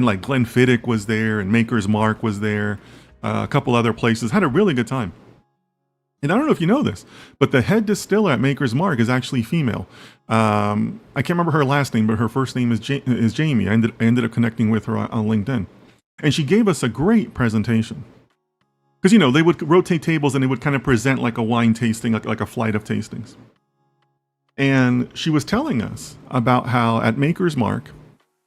And like Glenfiddich was there and Maker's Mark was there. A couple other places. Had a really good time. And I don't know if you know this, but the head distiller at Maker's Mark is actually female. I can't remember her last name, but her first name is Jamie. I ended up connecting with her on LinkedIn. And she gave us a great presentation. Because, you know, they would rotate tables and they would kind of present like a wine tasting, like a flight of tastings. And she was telling us about how at Maker's Mark,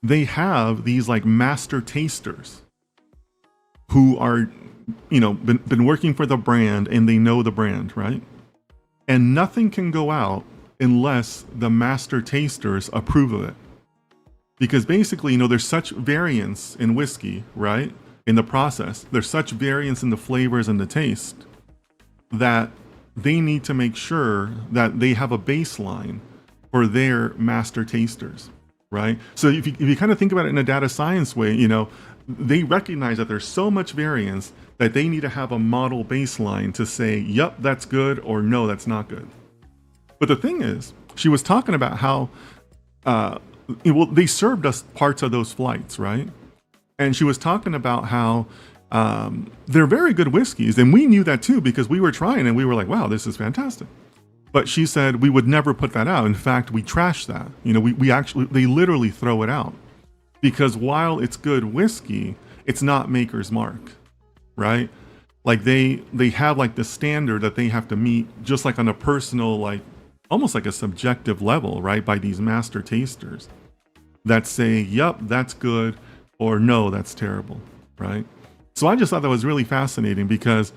they have these like master tasters who are, you know, been working for the brand and they know the brand, right? And nothing can go out unless the master tasters approve of it. Because basically, you know, there's such variance in whiskey, right? In the process, there's such variance in the flavors and the taste that they need to make sure that they have a baseline for their master tasters, right? So if you kind of think about it in a data science way, you know, they recognize that there's so much variance that they need to have a model baseline to say, yep, that's good, or no, that's not good. But the thing is, she was talking about how, well, they served us parts of those flights, right? And she was talking about how they're very good whiskeys. And we knew that too, because we were trying and we were like, wow, this is fantastic. But she said we would never put that out. In fact, we trash that. You know, we actually, they literally throw it out. Because while it's good whiskey, it's not Maker's Mark, right? Like they have like the standard that they have to meet just like on a personal, like almost like a subjective level, right? By these master tasters that say, yep, that's good, or no, that's terrible, right? So I just thought that was really fascinating because,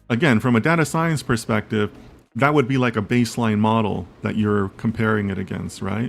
again, from a data science perspective, that would be like a baseline model that you're comparing it against, right?